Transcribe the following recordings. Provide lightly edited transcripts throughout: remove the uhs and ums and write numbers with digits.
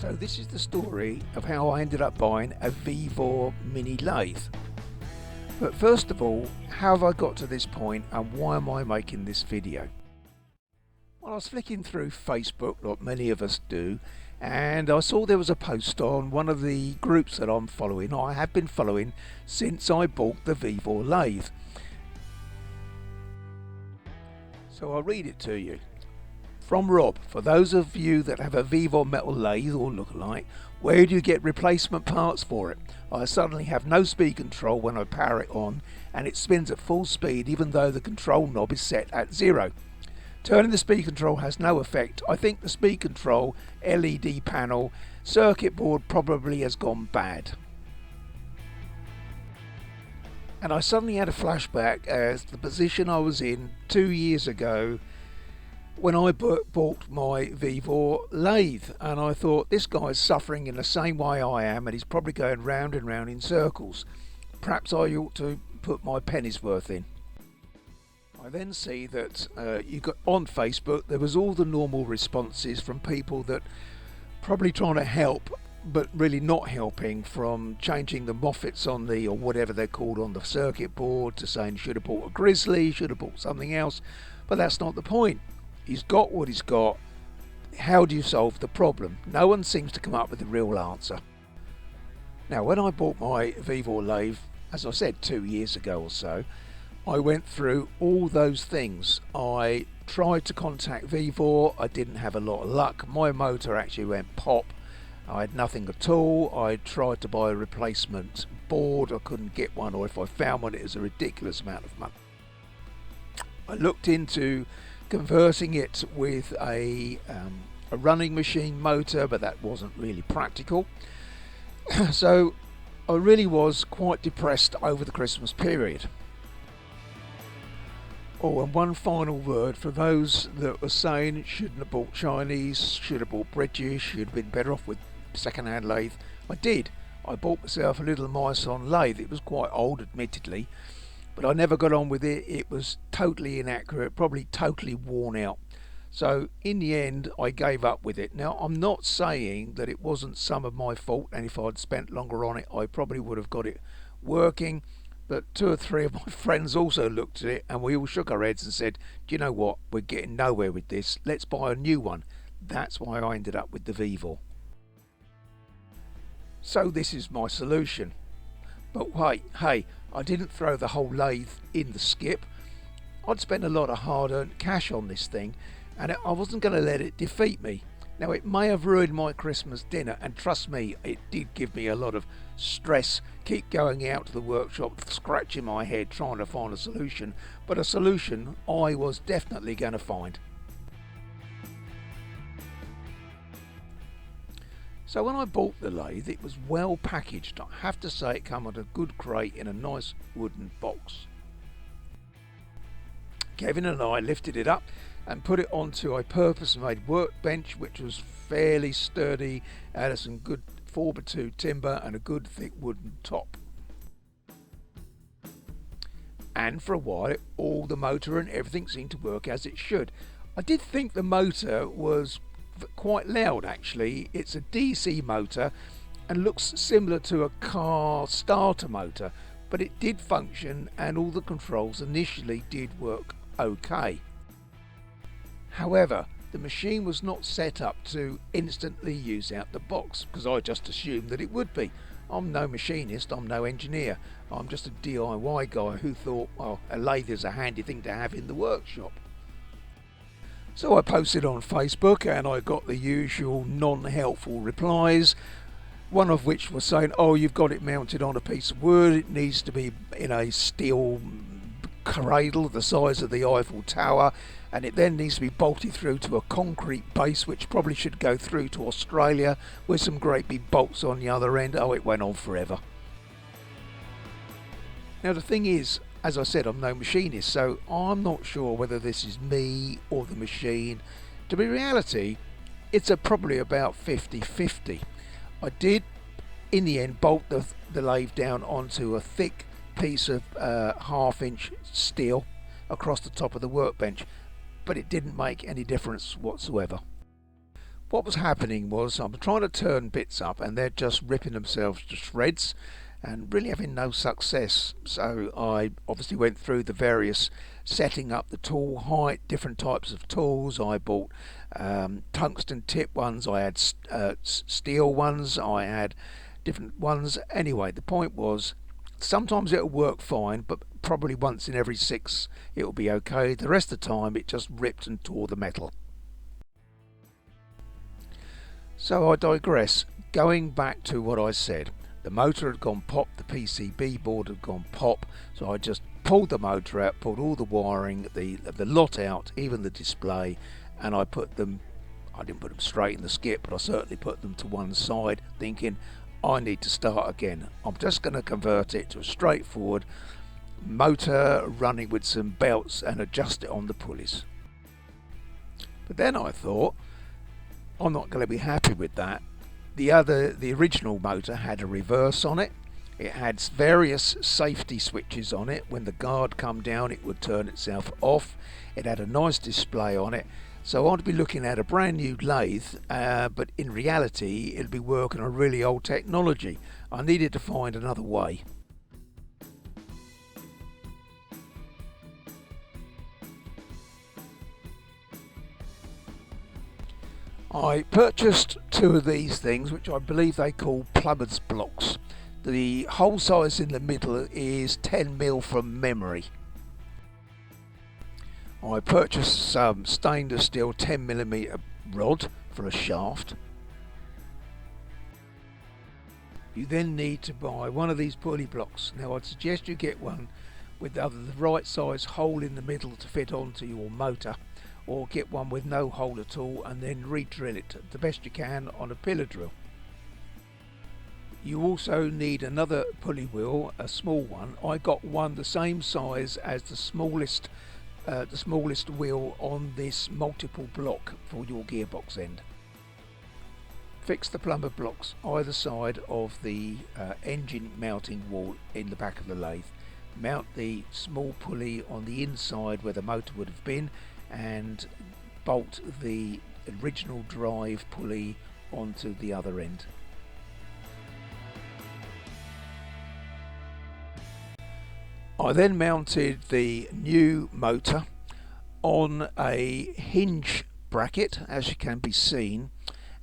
So this is the story of how I ended up buying a Vevor mini lathe. But first of all, how have I got to this point and why am I making this video? Well, I was flicking through Facebook like many of us do, and I saw there was a post on one of the groups that I'm following. I have been following since I bought the Vevor lathe. So I'll read it to you. From Rob, for those of you that have a Vevor metal lathe or lookalike, where do you get replacement parts for it? I suddenly have no speed control when I power it on, and it spins at full speed even though the control knob is set at 0. Turning the speed control has no effect. I think the speed control LED panel circuit board probably has gone bad. And I suddenly had a flashback as the position I was in 2 years ago when I bought my Vevor lathe, and I thought, this guy's suffering in the same way I am and he's probably going round and round in circles. Perhaps I ought to put my penny's worth in. I then see that you got on Facebook there was all the normal responses from people that probably trying to help but really not helping, from changing the moffets on the, or whatever they're called, on the circuit board, to saying should have bought a Grizzly, should have bought something else. But that's not the point. He's got what he's got. How do you solve the problem? No one seems to come up with a real answer. Now, when I bought my Vevor lathe, as I said 2 years ago or so, I went through all those things. I tried to contact Vevor. I didn't have a lot of luck. My motor actually went pop. I had nothing at all. I tried to buy a replacement board. I couldn't get one, or if I found one, it was a ridiculous amount of money. I looked into converting it with a running machine motor, but that wasn't really practical. So I really was quite depressed over the Christmas period. Oh, and one final word for those that were saying shouldn't have bought Chinese, should have bought British, should have been better off with second-hand lathe. I did. I bought myself a little Myson lathe. It was quite old, admittedly, but I never got on with it. It was totally inaccurate, probably totally worn out. So in the end, I gave up with it. Now, I'm not saying that it wasn't some of my fault, and if I'd spent longer on it, I probably would have got it working. But 2 or 3 of my friends also looked at it, and we all shook our heads and said, do you know what? We're getting nowhere with this. Let's buy a new one. That's why I ended up with the Vevor. So this is my solution. But wait, hey, I didn't throw the whole lathe in the skip. I'd spent a lot of hard-earned cash on this thing, and I wasn't going to let it defeat me. Now, it may have ruined my Christmas dinner, and trust me, it did give me a lot of stress. Keep going out to the workshop, scratching my head, trying to find a solution. But a solution I was definitely going to find. So when I bought the lathe, it was well packaged. I have to say it came in a good crate in a nice wooden box. Kevin and I lifted it up and put it onto a purpose-made workbench, which was fairly sturdy, had some good 4x2 timber and a good thick wooden top. And for a while, all the motor and everything seemed to work as it should. I did think the motor was quite loud, actually. It's a DC motor and looks similar to a car starter motor, but it did function and all the controls initially did work okay. However, the machine was not set up to instantly use out the box, because I just assumed that it would be. I'm no machinist, I'm no engineer, I'm just a DIY guy who thought, well, a lathe is a handy thing to have in the workshop. So I posted on Facebook and I got the usual non-helpful replies, one of which was saying, oh, you've got it mounted on a piece of wood, it needs to be in a steel cradle the size of the Eiffel Tower, and it then needs to be bolted through to a concrete base, which probably should go through to Australia with some great big bolts on the other end. Oh, it went on forever. Now the thing is, as I said, I'm no machinist, so I'm not sure whether this is me or the machine. To be reality, it's probably about 50-50. I did, in the end, bolt the lathe down onto a thick piece of 1/2-inch steel across the top of the workbench, but it didn't make any difference whatsoever. what was happening was I'm trying to turn bits up and they're just ripping themselves to shreds and really having no success. So I obviously went through the various setting up the tool height, different types of tools. I bought tungsten tip ones, I had steel ones, I had different ones. Anyway, the point was sometimes it'll work fine, but probably once in every 6 it'll be okay. The rest of the time it just ripped and tore the metal. So I digress. Going back to what I said, the motor had gone pop, the PCB board had gone pop, so I just pulled the motor out, pulled all the wiring, the lot out, even the display, and I didn't put them straight in the skip, but I certainly put them to one side, thinking I need to start again. I'm just going to convert it to a straightforward motor running with some belts and adjust it on the pulleys. But then I thought, I'm not going to be happy with that. The original motor had a reverse on it. It had various safety switches on it. When the guard come down, it would turn itself off. It had a nice display on it. So I'd be looking at a brand new lathe, but in reality it'd be working on really old technology. I needed to find another way. I purchased 2 of these things, which I believe they call plumber's blocks. The hole size in the middle is 10mm from memory. I purchased some stainless steel 10mm rod for a shaft. You then need to buy one of these pulley blocks. Now I'd suggest you get one with either the right size hole in the middle to fit onto your motor, or get one with no hole at all and then re-drill it the best you can on a pillar drill. You also need another pulley wheel, a small one. I got one the same size as the smallest wheel on this multiple block for your gearbox end. Fix the plumber blocks either side of the engine mounting wall in the back of the lathe. Mount the small pulley on the inside where the motor would have been, and bolt the original drive pulley onto the other end. I then mounted the new motor on a hinge bracket, as you can be seen,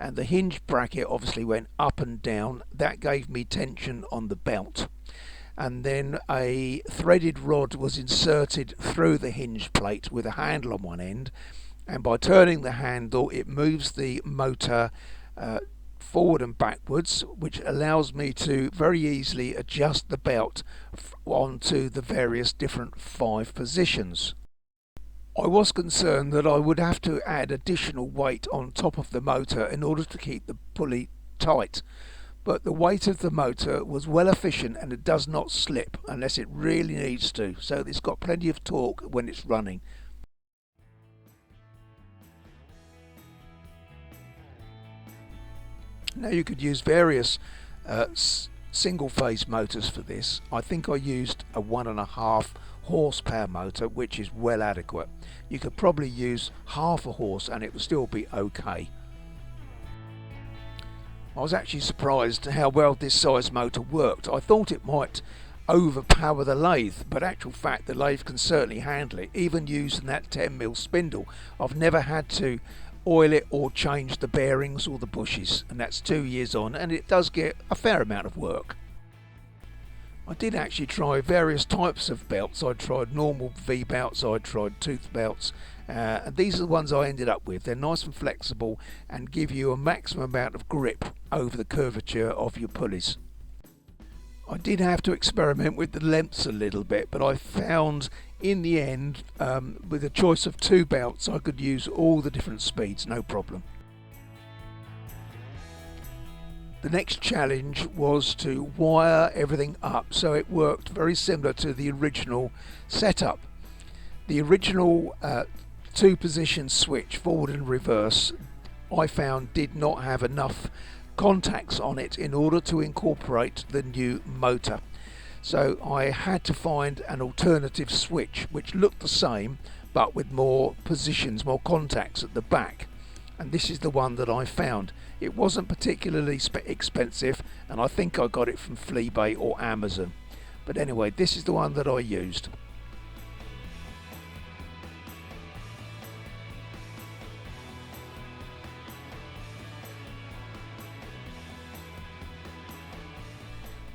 and the hinge bracket obviously went up and down. That gave me tension on the belt, and then a threaded rod was inserted through the hinge plate with a handle on one end, and by turning the handle it moves the motor forward and backwards, which allows me to very easily adjust the belt onto the various different 5 positions. I was concerned that I would have to add additional weight on top of the motor in order to keep the pulley tight, but the weight of the motor was well efficient and it does not slip unless it really needs to, so it's got plenty of torque when it's running. Now you could use various single phase motors for this. I think I used a 1.5 horsepower motor, which is well adequate. You could probably use half a horse and it would still be okay. I was actually surprised how well this size motor worked. I thought it might overpower the lathe, but actual fact the lathe can certainly handle it, even using that 10mm spindle. I've never had to oil it or change the bearings or the bushes, and that's 2 years on, and it does get a fair amount of work. I did actually try various types of belts. I tried normal V-belts, I tried tooth belts, and these are the ones I ended up with. They're nice and flexible and give you a maximum amount of grip over the curvature of your pulleys. I did have to experiment with the lengths a little bit, but I found in the end, with a choice of 2 belts, I could use all the different speeds, no problem. The next challenge was to wire everything up so it worked very similar to the original setup. The original 2-position switch, forward and reverse, I found did not have enough contacts on it in order to incorporate the new motor. So I had to find an alternative switch which looked the same but with more positions, more contacts at the back. and this is the one that I found. It wasn't particularly expensive, and I think I got it from Fleabay or Amazon. But anyway, this is the one that I used.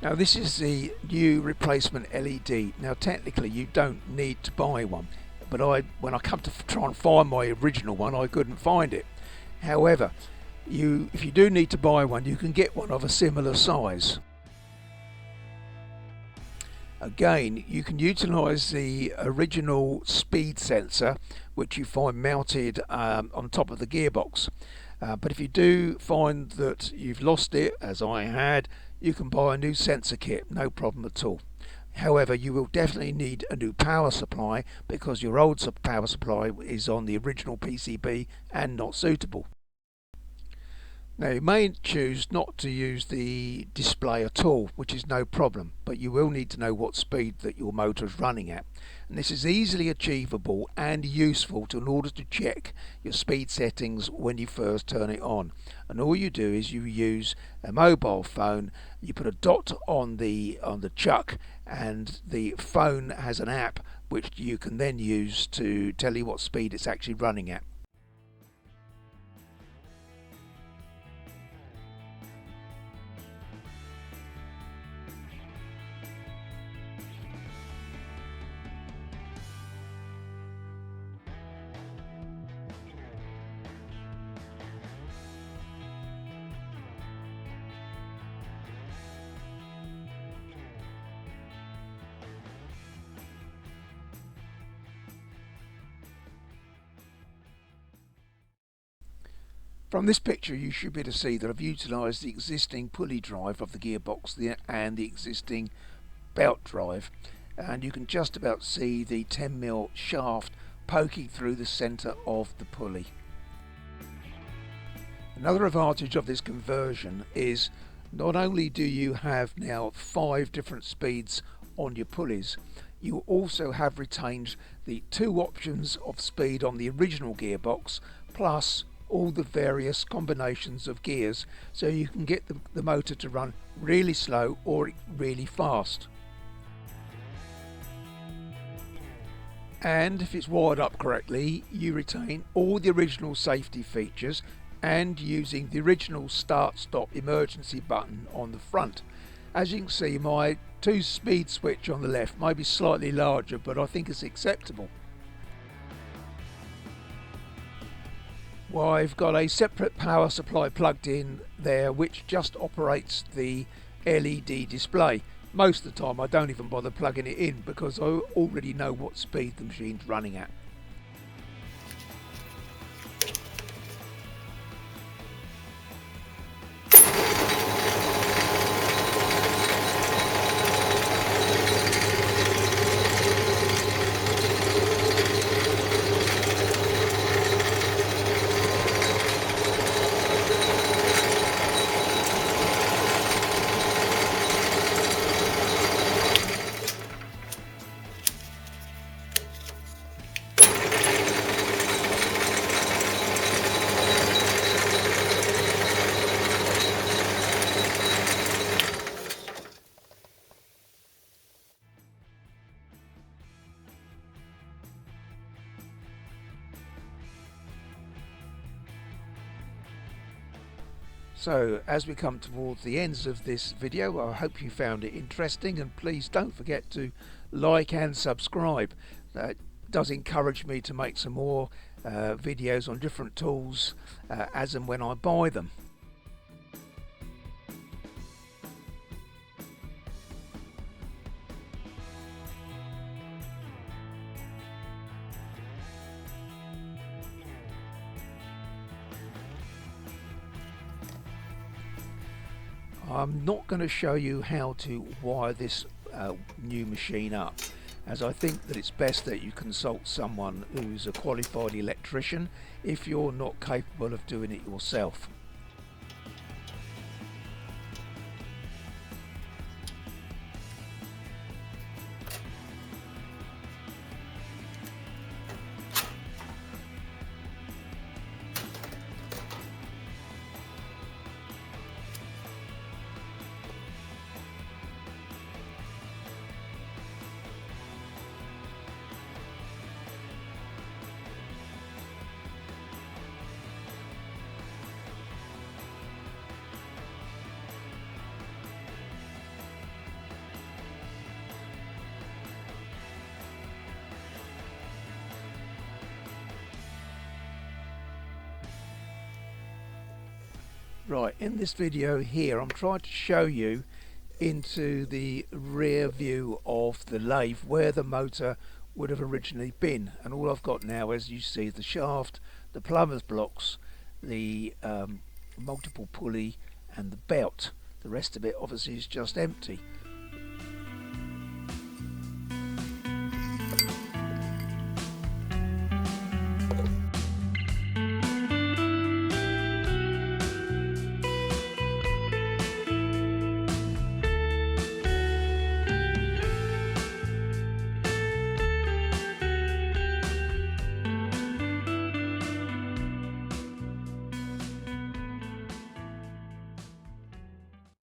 Now this is the new replacement LED. Now technically you don't need to buy one, but when I come to try and find my original one, I couldn't find it. However, if you do need to buy one, you can get one of a similar size. Again, you can utilise the original speed sensor, which you find mounted on top of the gearbox. But if you do find that you've lost it, as I had, you can buy a new sensor kit, no problem at all. However, you will definitely need a new power supply because your old power supply is on the original PCB and not suitable. Now you may choose not to use the display at all, which is no problem, but you will need to know what speed that your motor is running at. And this is easily achievable and useful in order to check your speed settings when you first turn it on. And all you do is you use a mobile phone, you put a dot on the chuck, and the phone has an app which you can then use to tell you what speed it's actually running at. From this picture you should be able to see that I've utilised the existing pulley drive of the gearbox and the existing belt drive, and you can just about see the 10mm shaft poking through the centre of the pulley. Another advantage of this conversion is not only do you have now 5 different speeds on your pulleys, you also have retained the 2 options of speed on the original gearbox plus all the various combinations of gears, so you can get the motor to run really slow or really fast. And if it's wired up correctly, you retain all the original safety features and using the original start-stop emergency button on the front. As you can see, my 2-speed switch on the left may be slightly larger, but I think it's acceptable. Well, I've got a separate power supply plugged in there which just operates the LED display. Most of the time I don't even bother plugging it in because I already know what speed the machine's running at. So as we come towards the ends of this video, I hope you found it interesting, and please don't forget to like and subscribe. That does encourage me to make some more videos on different tools as and when I buy them. I'm not going to show you how to wire this new machine up, as I think that it's best that you consult someone who's a qualified electrician if you're not capable of doing it yourself. Right, in this video here I'm trying to show you into the rear view of the lathe where the motor would have originally been, and all I've got now, as you see, the shaft, the plumber's blocks, the multiple pulley and the belt. The rest of it obviously is just empty.